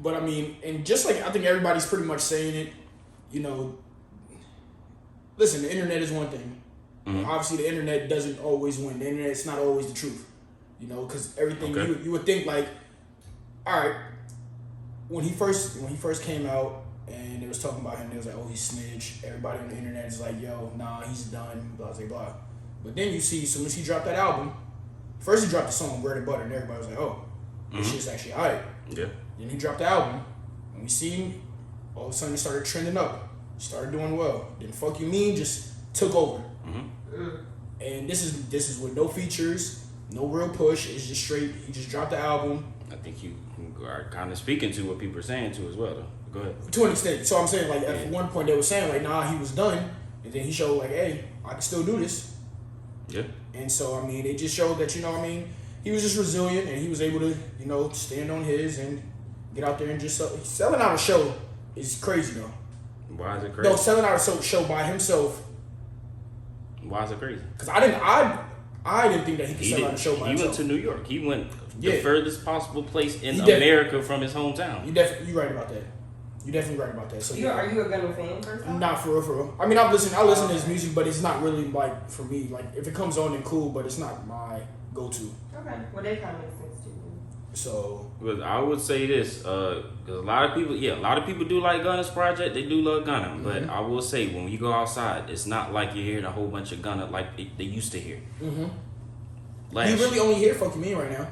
But I mean, and just like I think everybody's pretty much saying it, you know. Listen, the internet is one thing. Obviously, the internet doesn't always win. The internet's not always the truth, you know, because everything you would think like, all right, when he first came out and they was talking about him, they was like, oh, he's snitch. Everybody on the internet is like, yo, nah, he's done, blah blah blah. But then you see, as soon as he dropped that album, first he dropped the song Bread and Butter, and everybody was like, oh, this shit's actually alright. Yeah. Then he dropped the album, and we seen all of a sudden it started trending up, started doing well. Then Fuck You Mean just took over. And this is with no features, no real push. It's just straight. He just dropped the album. I think you are kind of speaking to what people are saying too as well, though. Go ahead. To an extent. So I'm saying, like, at one point they were saying, like, nah, he was done. And then he showed, like, hey, I can still do this. Yeah. And so, I mean, it just showed that, you know what I mean, he was just resilient and he was able to, you know, stand on his and get out there and just selling out a show is crazy, though. Why is it crazy? No, selling out a show by himself. Why is it crazy? Because I didn't think that he could sell out a show by himself. He went to New York. He went the furthest possible place in America from his hometown. You're right about that. You're definitely right about that. So are you a Gunna fan first? Not for real. I mean, I listen to his music, but it's not really like for me. Like if it comes on, then cool, but it's not my go-to. Okay, well that kind of makes sense too. So, but I would say this, because a lot of people do like Gunna's project. They do love Gunna, but I will say when you go outside, it's not like you're hearing a whole bunch of Gunna like they used to hear. You really only hear "Fuck You Mean" right now.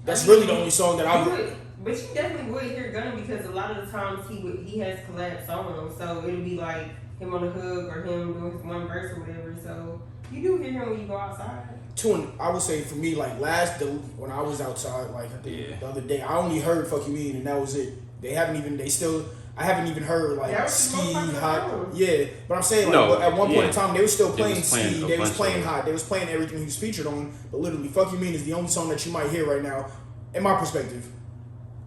That's really the only song that I would. But you definitely would hear Gunna because a lot of the times he has collab songs, so it'll be like him on the hook or him doing his one verse or whatever. So you do hear him when you go outside. I would say for me, like when I was outside, like I think the other day, I only heard "Fuck You Mean" and that was it. I haven't even heard like Ski Hot. Yeah, but I'm saying like at one point in time they were still playing Ski. They was playing Hot. They was playing everything he was featured on. But literally, "Fuck You Mean" is the only song that you might hear right now, in my perspective.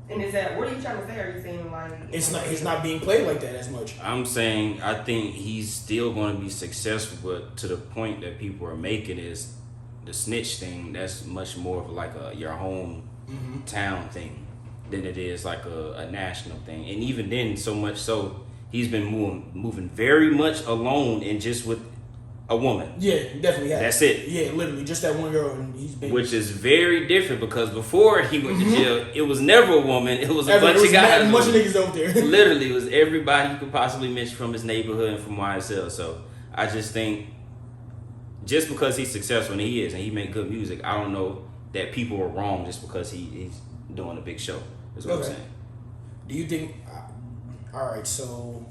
And is that what are you trying to say? Are you saying like it's not being played like that as much? I'm saying I think he's still going to be successful, but to the point that people are making is the snitch thing. That's much more of like your hometown thing than it is like a national thing. And even then, so much so, he's been moving very much alone and just with a woman. Yeah, definitely has. That's it. Yeah, literally, just that one girl, and he's been. Which is very different because before he went to jail, it was never a woman. It was a bunch of guys. A bunch of niggas over there. Literally, it was everybody you could possibly mention from his neighborhood and from YSL. So I just think, just because he's successful and he is, and he make good music, I don't know that people are wrong just because he's doing a big show. Is what I'm saying. Do you think? All right, so.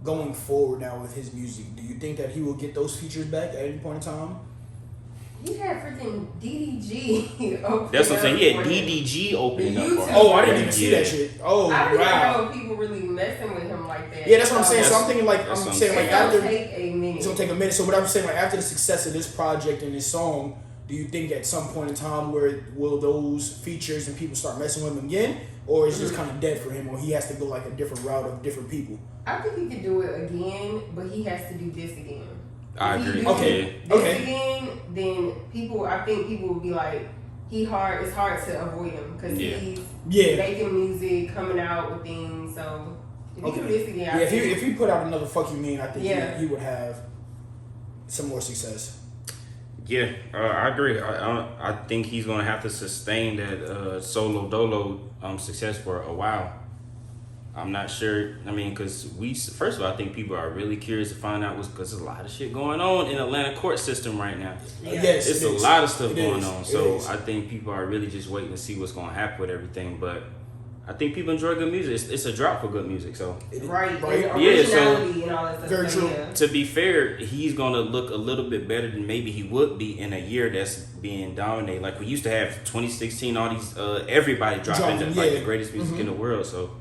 Going forward now with his music, do you think that he will get those features back at any point in time? He had freaking DDG opening. That's what I'm saying. He had DDG opening up. Oh, I didn't even see that shit. Oh, I don't wow. know if people really messing with him like that. Yeah, that's what I'm saying. So I'm thinking like after it's gonna take a minute. So what I'm saying, like after the success of this project and this song, do you think at some point in time will those features and people start messing with him again, or is it just kind of dead for him, or he has to go like a different route of different people? I think he could do it again, but he has to do this again. I agree. This again, then I think people will be like, it's hard to avoid him because he's making music, coming out with things. So if he do this again, if he put out another "Fuck You Mean," I think he would have some more success. Yeah, I agree. I think he's gonna have to sustain that solo dolo success for a while. I'm not sure. I mean, because first of all, I think people are really curious to find out because there's a lot of shit going on in Atlanta court system right now. Yes, it's a lot of stuff going on. So I think people are really just waiting to see what's going to happen with everything. But I think people enjoy good music. It's a drop for good music. So right. Yeah. So and all that stuff. Very true. To be fair, he's going to look a little bit better than maybe he would be in a year that's being dominated. Like we used to have 2016, all these everybody dropping like the greatest music in the world. So.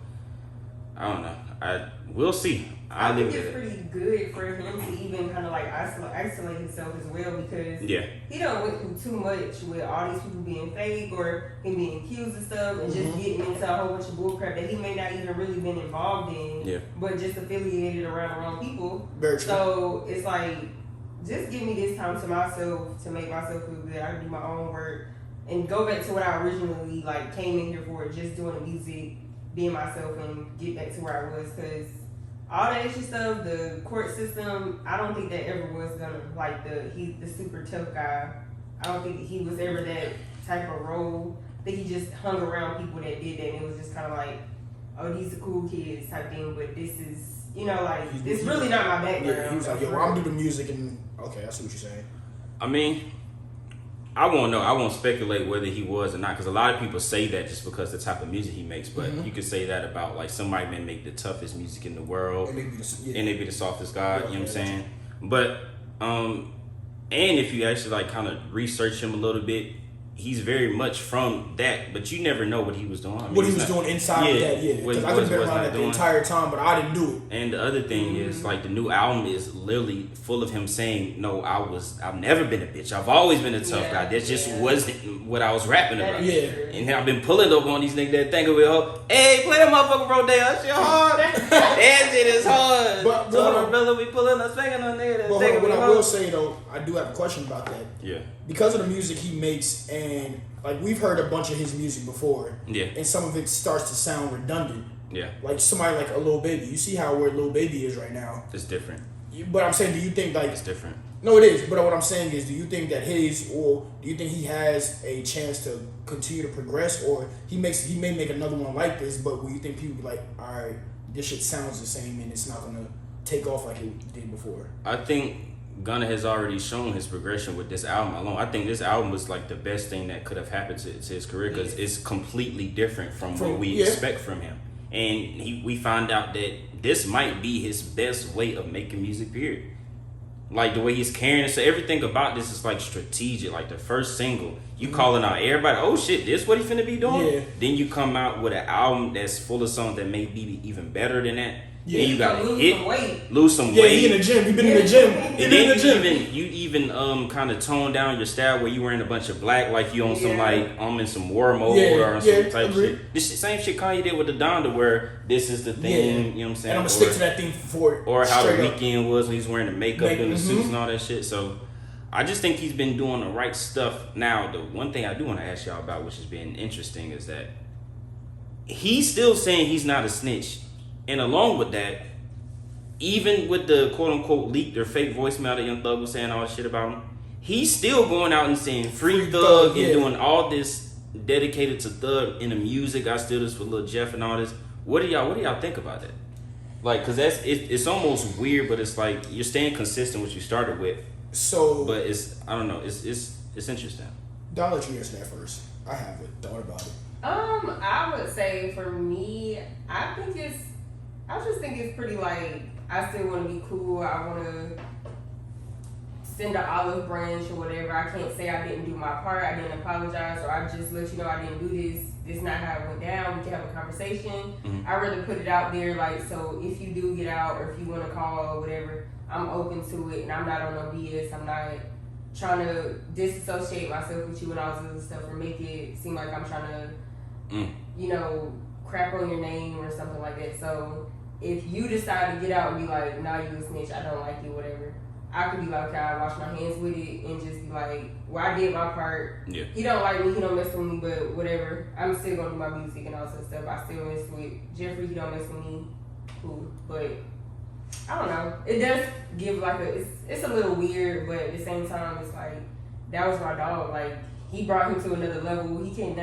I don't know. We'll see. I think it's pretty good for him to even kind of like isolate himself as well because he don't went through too much with all these people being fake or him being accused of stuff and just getting into a whole bunch of bullcrap that he may not even really been involved in, but just affiliated around the wrong people. Very true. So it's like, just give me this time to myself to make myself feel good. I can do my own work and go back to what I originally like came in here for, just doing the music. being myself and get back to where I was. Because all the extra stuff, the court system, I don't think that ever was gonna like he's the super tough guy. I don't think he was ever that type of role. I think he just hung around people that did that, and it was just kind of like, oh, these are cool kids type thing. But this is, like, it's really not my background. Yeah, he was like, yo, well, I'm do the music, and okay, I see what you're saying. I mean, I won't know. I won't speculate whether he was or not, because a lot of people say that just because the type of music he makes. But you could say that about like somebody may make the toughest music in the world, and they be the softest guy. You know what I'm saying? But and if you actually like kind of research him a little bit, he's very much from that, but you never know what he was doing. I mean, what he was doing inside of that, because I could be around that the entire time, but I didn't do it. And the other thing is, like, the new album is literally full of him saying, "No, I've never been a bitch. I've always been a tough guy. That just wasn't what I was rapping about." And I've been pulling up on these niggas that think of it, hey, play that motherfucker Rodale. That shit hard. That shit is hard. But brother, we pulling us finger on there. But what I will say though, I do have a question about that. Yeah. Because of the music he makes, and like we've heard a bunch of his music before, and some of it starts to sound redundant. Yeah. Like somebody like a Lil Baby. You see where Lil Baby is right now. It's different. But I'm saying, do you think like it's different? No, it is. But what I'm saying is, do you think that do you think he has a chance to continue to progress, or he may make another one like this, but will you think people be like, all right, this shit sounds the same and it's not gonna take off like it did before? I think Gunna has already shown his progression with this album alone. I think this album was like the best thing that could have happened to his career, because it's completely different from what we expect from him. And we found out that this might be his best way of making music, period. Like the way he's carrying it. So everything about this is like strategic. Like the first single, you calling out everybody, oh shit, this what he finna be doing? Yeah. Then you come out with an album that's full of songs that may be even better than that. Yeah, and you gotta lose some weight. Yeah, he in the gym. He been in the gym. And then you even kind of tone down your style where you wearing a bunch of black, like you on some like in some war mode or some type of shit. This same shit Kanye did with the Donda, where this is the thing. You know what I'm saying? And I'm gonna stick to that thing for it. Or how the weekend was when he's wearing the makeup and the suits and all that shit. So I just think he's been doing the right stuff. Now, the one thing I do want to ask y'all about, which has been interesting, is that he's still saying he's not a snitch. And along with that, even with the quote-unquote leaked or fake voicemail that Young Thug was saying all that shit about him, he's still going out and saying free Thug and doing all this dedicated to Thug in the music. I still this with Lil Jeff and all this. What do y'all think about that? Like, because it's almost weird, but it's like you're staying consistent with what you started with. So, but I don't know. It's interesting. Dollar Tree answer that first. I haven't thought about it. I would say for me, I just think it's pretty like, I still want to be cool. I want to send an olive branch or whatever. I can't say I didn't do my part. I didn't apologize, or I just let you know I didn't do this. This is not how it went down. We can have a conversation. Mm-hmm. I rather put it out there, like, so if you do get out or if you want to call or whatever, I'm open to it, and I'm not on no BS. I'm not trying to disassociate myself with you and all this other stuff or make it seem like I'm trying to, crap on your name or something like that. So if you decide to get out and be like, nah, you a snitch, I don't like you, whatever, I could be like, okay, I wash my hands with it and just be like, well, I did my part. Yeah. He don't like me, he don't mess with me, but whatever. I'm still gonna do my music and all that stuff. I still mess with Jeffrey, he don't mess with me. Cool. But I don't know. It does give like it's a little weird, but at the same time, it's like, that was my dog. Like, he brought him to another level. He can't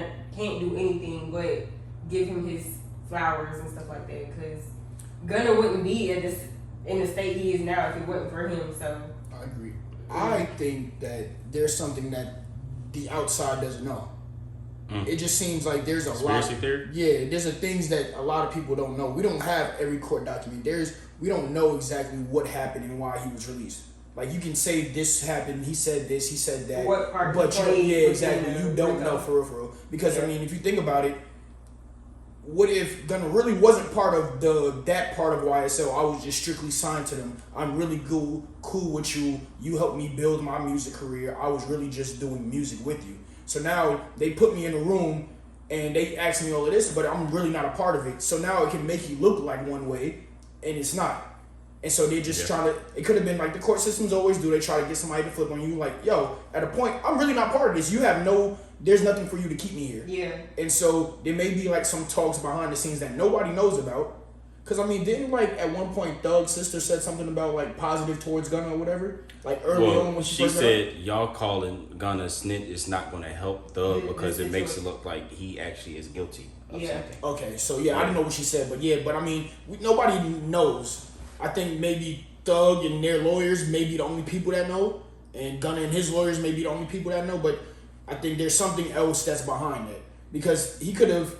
do anything but give him his flowers and stuff like that, because Gunna wouldn't be in the state he is now if it wasn't for him. So I agree. I think that there's something that the outside doesn't know. It just seems like there's a lot. Theory? Yeah, there's things that a lot of people don't know. We don't have every court document. We don't know exactly what happened and why he was released. Like, you can say this happened, he said this, he said that. What part? But exactly. You don't know for real. Because I mean, if you think about it, what if Gunna really wasn't part of that part of YSL? I was just strictly signed to them. I'm really cool with you. You helped me build my music career. I was really just doing music with you. So now they put me in a room and they ask me all of this, but I'm really not a part of it. So now it can make you look like one way, and it's not. And so they're just trying to, it could have been like the court systems always do. They try to get somebody to flip on you like, yo, at a point, I'm really not part of this. You have no there's nothing for you to keep me here. Yeah. And so there may be like some talks behind the scenes that nobody knows about. Cause I mean, didn't like at one point Thug's sister said something about like positive towards Gunna or whatever? Like early on when she said y'all calling Gunna a snitch is not going to help Thug because it makes it look like he actually is guilty of something. Okay, so I didn't know what she said, but I mean, nobody knows. I think maybe Thug and their lawyers may be the only people that know, and Gunna and his lawyers may be the only people that know. But I think there's something else that's behind it because he could have.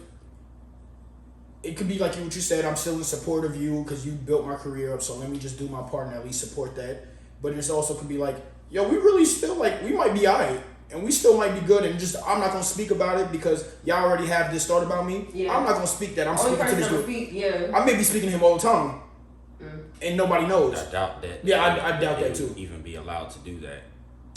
It could be like what you said, I'm still in support of you because you built my career up, so let me just do my part and at least support that. But it also could be like, yo, we really still like, we might be alright and we still might be good and just, I'm not going to speak about it because y'all already have this thought about me. Yeah. I'm not going to speak that. I'm speaking to this dude. I may be speaking to him all the time and nobody knows. I doubt that. Yeah, I doubt that too. Even be allowed to do that.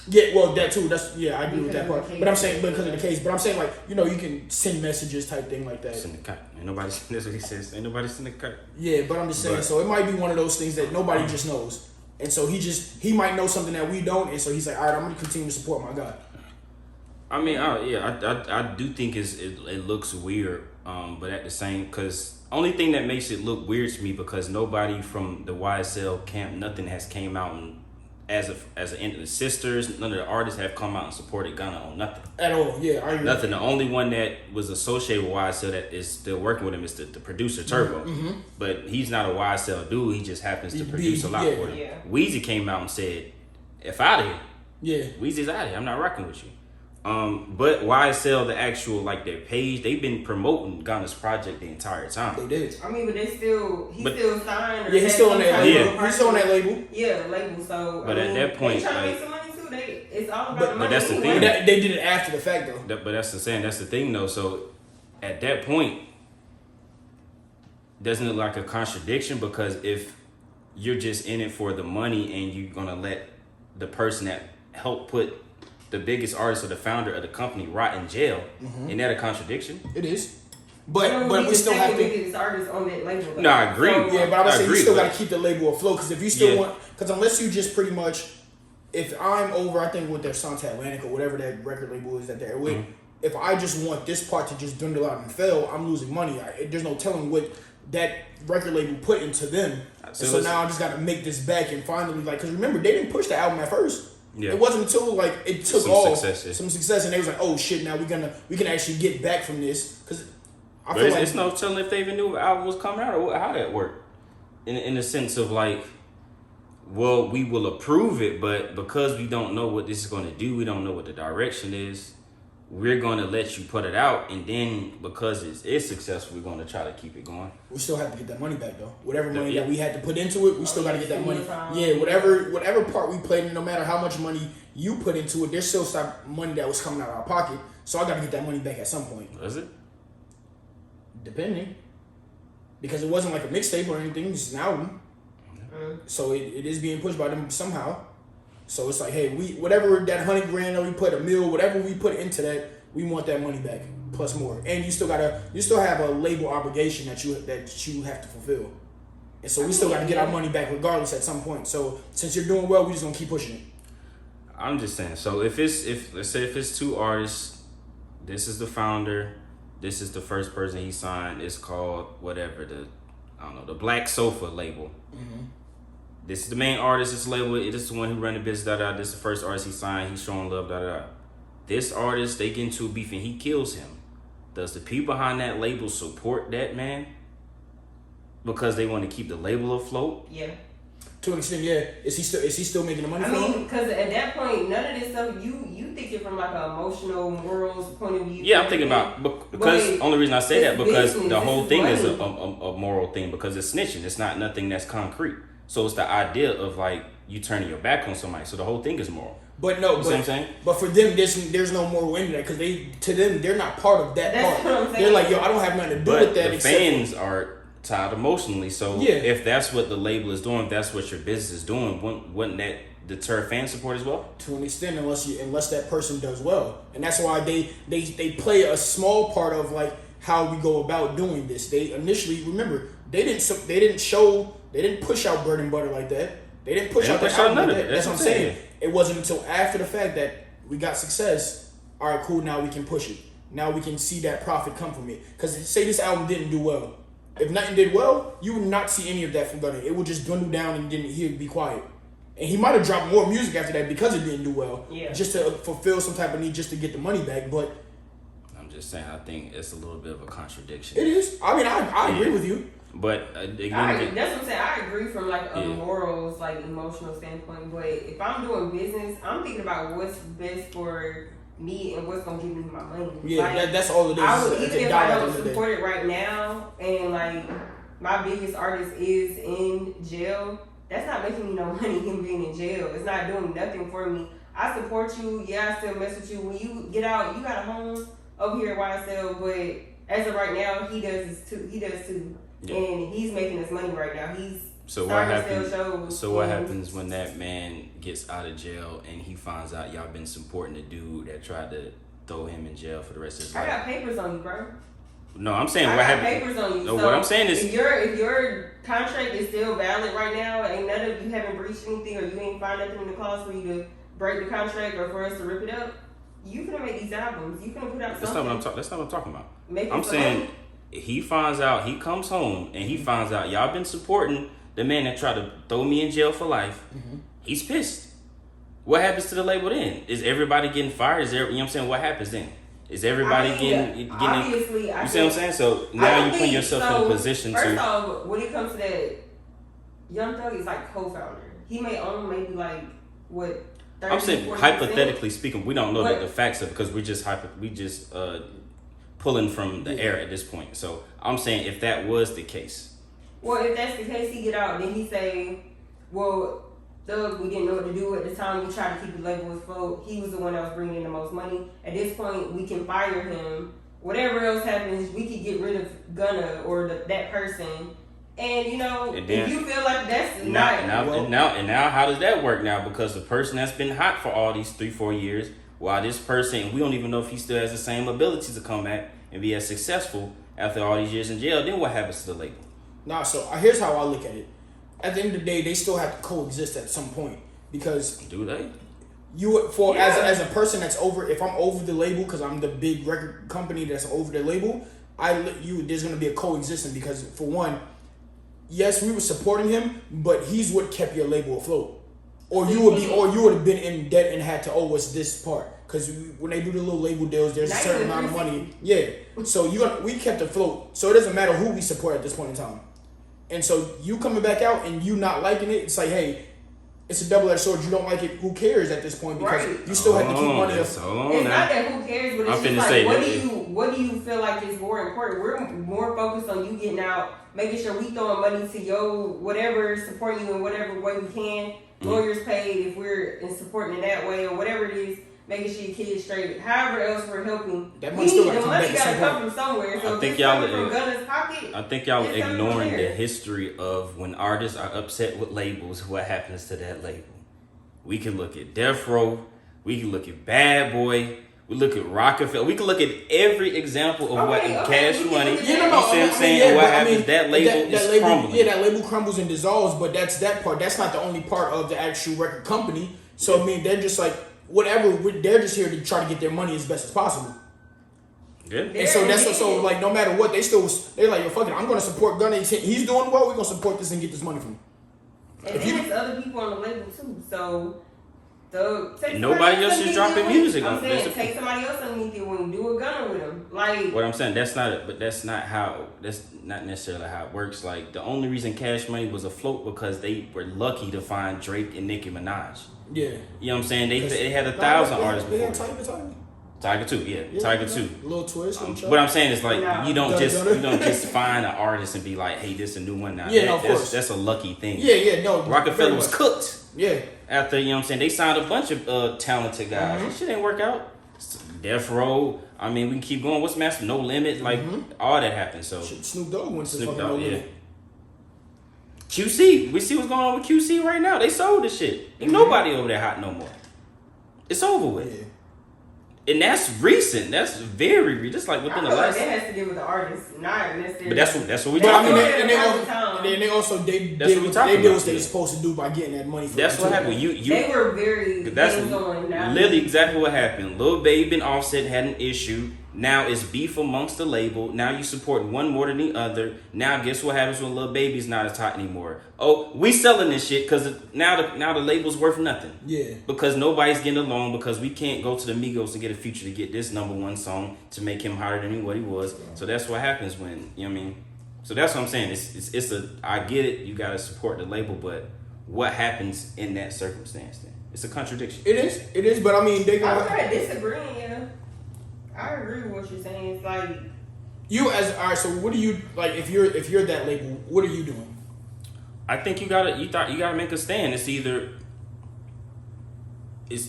Yeah, well, that too. I agree with that part. But I'm saying because of the case. But I'm saying like, you can send messages type thing like that. Send the cut. Ain't nobody. That's what he says. Ain't nobody send the cut. Yeah, but I'm just saying. So it might be one of those things that nobody just knows, and so he might know something that we don't, and so he's like, all right, I'm gonna continue to support my guy. I mean, I do think it looks weird, but at the same, because only thing that makes it look weird to me because nobody from the YSL camp, nothing has came out and. As an end of the sisters, none of the artists have come out and supported Gunna on nothing at all. Yeah, I agree. Nothing. The only one that was associated with YSL that is still working with him is the producer Turbo. Mm-hmm. But he's not a YSL dude. He just happens to produce a lot for him. Yeah. Weezy came out and said, "F out of here." Yeah, Weezy's out of here. I'm not rocking with you. But YSL, the actual like their page, they've been promoting Gunna's project the entire time. They did. I mean, but he's still signed. Yeah, he's still on that label. Yeah. He's still on that label. Yeah, the label. So, but at that point, they trying to make some money too. It's all about the money. But that's the thing. They did it after the fact though. But that's the thing though. So at that point, doesn't it look like a contradiction? Because if you're just in it for the money and you're gonna let the person that helped put the biggest artist or the founder of the company rot in jail, isn't that a contradiction? It is. But we still have to. Biggest artists on that label. No, I agree. So, yeah, but I would say you still got to keep the label afloat because if you still want, because unless you just pretty much, if I'm over, I think with their Santa Atlantic or whatever that record label is that they're with, if I just want this part to just dwindle out and fail, I'm losing money. There's no telling what that record label put into them. So now I just got to make this back and finally because remember they didn't push the album at first. Yeah. It wasn't until it took some success, and they was like, "Oh shit! Now we can actually get back from this." Because I feel like it's no telling if they even knew the album was coming out or how that worked. In the sense of like, well, we will approve it, but because we don't know what this is going to do, we don't know what the direction is. We're going to let you put it out, and then because it's successful, we're going to try to keep it going. We still have to get that money back, though. Whatever money that we had to put into it, we still got to get that money. Yeah, whatever part we played in, no matter how much money you put into it, there's still some money that was coming out of our pocket. So I got to get that money back at some point. Was it? Depending. Because it wasn't like a mixtape or anything. It's an album. Mm-hmm. So it is being pushed by them somehow. So it's like, hey, whatever that $100,000 that we put, $1 million, whatever we put into that, we want that money back plus more. And you still have a label obligation that you have to fulfill. And so we still got to get our money back regardless at some point. So since you're doing well, we just gonna keep pushing it. I'm just saying. So let's say if it's two artists, this is the founder, this is the first person he signed. It's called whatever the Black Sofa label. Mm-hmm. This is the main artist, this label, this is the one who ran the business, This is the first artist he signed, he's showing love, This artist, they get into a beef and he kills him. Does the people behind that label support that man? Because they want to keep the label afloat? Yeah. To an extent, yeah. Is he still making the money from it? Because at that point, none of this stuff, you think it from like an emotional, morals point of view. Yeah, I'm thinking about, because only reason I say that, because the whole thing is a moral thing, because it's snitching. It's not nothing that's concrete. So it's the idea of like you turning your back on somebody. So the whole thing is moral. But no, you see what I'm saying? But for them, there's no moral into that because to them they're not part of that part. What I'm saying. They're like, yo, I don't have nothing to do with that. The fans are tied emotionally. So if that's what the label is doing, if that's what your business is doing, wouldn't that deter fan support as well? To an extent, unless that person does well, and that's why they play a small part of like how we go about doing this. They initially they didn't push out Bread and Butter like that. They didn't push out that album like that. That's what I'm saying. It wasn't until after the fact that we got success. all right, cool, now we can push it. Now we can see that profit come from it. Because say this album didn't do well. If nothing did well, you would not see any of that from Gunna. It would just dwindle down and then he'd be quiet. And he might have dropped more music after that because it didn't do well. Yeah. Just to fulfill some type of need just to get the money back. But I'm just saying, I think it's a little bit of a contradiction. It is. I mean, I agree with you. But that's what I'm saying. I agree from like a morals, like emotional standpoint. But if I'm doing business, I'm thinking about what's best for me and what's gonna give me my money. Yeah, like, that's all it is. I would, even if I don't support it right now, and like my biggest artist is in jail, that's not making me no money. Him being in jail, it's not doing nothing for me. I support you. Yeah, I still mess with you. When you get out, you got a home over here at YSL. But as of right now, he does too. Yeah. And he's making his money right now. So what happens? So what happens when that man gets out of jail and he finds out y'all been supporting the dude that tried to throw him in jail for the rest of his life? I got papers on you, bro. No, I'm saying what happened. Papers on you. No, so what I'm saying is if your contract is still valid right now, and none of you haven't breached anything, or you ain't find nothing in the clause for you to break the contract or for us to rip it up, you finna make these albums. You finna put out something. That's not what I'm talking about. I'm saying he finds out, he comes home and he finds out y'all been supporting the man that tried to throw me in jail for life. Mm-hmm. He's pissed. What happens to the label then? Is everybody getting fired? Is there, you know what I'm saying? What happens then? Is everybody getting obviously, you see what I'm saying? So now you put yourself in a position first off, when it comes to that, Young Thug is like co-founder. He may own maybe like what 30, I'm saying 40%. Hypothetically speaking, we don't know the facts of it because we just pulling from the air at this point. So I'm saying if that was the case. Well, if that's the case, he get out, then he say, well, Thug, we didn't know what to do at the time. We tried to keep the label afloat. He was the one that was bringing in the most money. At this point, we can fire him. Whatever else happens, we could get rid of Gunna or that person. And you know, and then, if you feel like that's now, how does that work now? Because the person that's been hot for all these 3-4 years, while this person, we don't even know if he still has the same ability to come back and be as successful after all these years in jail. Then what happens to the label? Nah, so here's how I look at it. At the end of the day, they still have to coexist at some point because do they? As a person that's over, if I'm over the label because I'm the big record company that's over the label, there's gonna be a coexistence because for one, yes, we were supporting him, but he's what kept your label afloat, or you would have been in debt and had to owe us this part because when they do the little label deals, there's a certain amount of money. Yeah, so we kept afloat, so it doesn't matter who we support at this point in time. And so you coming back out and you not liking it, it's like, hey, it's a double-edged sword. You don't like it, who cares at this point? Because you still have to keep money. It's not that who cares, but it's just like, what do you feel like is more important? We're more focused on you getting out, making sure we throwing money to your whatever, supporting you in whatever way we can. Lawyers paid if we're supporting in that way or whatever it is. Making sure your kids straight. However else we're helping. That money still gotta come from somewhere. So I think y'all ignoring the history of when artists are upset with labels, what happens to that label. We can look at Death Row, we can look at Bad Boy, we look at Rockefeller, we can look at every example of Cash Money. You see what I'm saying? What happens, that label is crumbling. Yeah, that label crumbles and dissolves, but that's that part. That's not the only part of the actual record company. So I mean, they're just like, whatever, they're just here to try to get their money as best as possible. Yeah. And so like no matter what, they're like, yo, fuck it, I'm gonna support Gunna. He's doing well, we're gonna support this and get this money from him. And then there's other people on the label too. So nobody else is dropping music on this. Take somebody else underneath you when you do a Gunna with them. Like what I'm saying, that's not necessarily how it works. Like the only reason Cash Money was afloat because they were lucky to find Drake and Nicki Minaj. Yeah. You know what I'm saying? They had 1,000 artists before. Tiger 2, yeah. Tiger 2. Little twist. What I'm saying is like you don't just find an artist and be like, hey, this is a new one now. Yeah, of course. That's a lucky thing. Yeah, no. Rockefeller was cooked. Yeah. After, you know what I'm saying, they signed a bunch of talented guys. That shit didn't work out. Death Row. I mean, we can keep going. What's Master? No Limit. Like all that happened. So Snoop Dogg went to fucking No Limit. QC, we see what's going on with QC right now. They sold the shit. Ain't nobody over there hot no more. It's over with. Yeah. And that's recent. That's very recent. Just like within the last. That has to do with the artist, not necessarily. But that's what we talking about. they also they did what they were supposed to do by getting that money. That's what happened. They were very that's hands-on. Literally exactly what happened. Lil Baby and Offset had an issue. Now it's beef amongst the label. Now you support one more than the other. Now guess what happens when Lil Baby's not as hot anymore? Oh, we selling this shit because now the label's worth nothing. Yeah. Because nobody's getting along because we can't go to the Migos to get a feature to get this #1 song to make him hotter than what he was. So that's what happens when, you know what I mean? So that's what I'm saying. I get it. You gotta support the label, but what happens in that circumstance? Then it's a contradiction. It is. But I mean, I'm kind of disagreeing. Yeah, I agree with what you're saying. It's like all right. So what do you like? If you're that label, what are you doing? I think you gotta make a stand. It's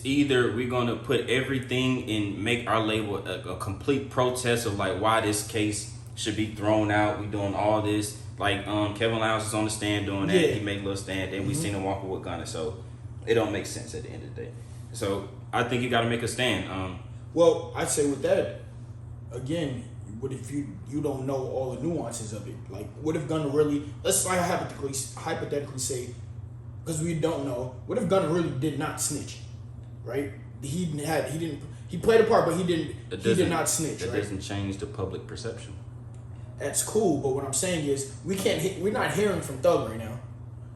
either we're gonna put everything and make our label a complete protest of like why this case should be thrown out. We doing all this. Like Kevin Lyles is on the stand doing that. Yeah. He made a little stand. Then we seen him walking with Gunna. So it don't make sense at the end of the day. So I think you got to make a stand. Well, I'd say with that, again, what if you don't know all the nuances of it? Like, what if Gunna really? Let's like hypothetically say, because we don't know. What if Gunna really did not snitch? Right? He played a part, but he did not snitch. It right? doesn't change the public perception. That's cool, but what I'm saying is we're not hearing from Thug right now,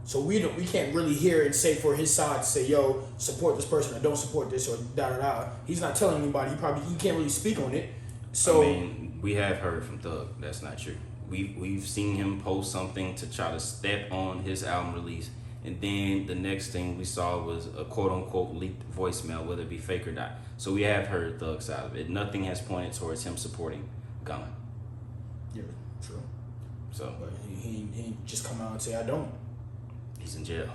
so we can't really hear and say for his side to say, yo, support this person or don't support this or da da da. He's not telling anybody. He can't really speak on it. So I mean, we have heard from Thug. That's not true. We've seen him post something to try to step on his album release, and then the next thing we saw was a quote unquote leaked voicemail, whether it be fake or not. So we have heard Thug's side of it. Nothing has pointed towards him supporting Gunna. Yeah, true. So but he just come out and say I don't. He's in jail.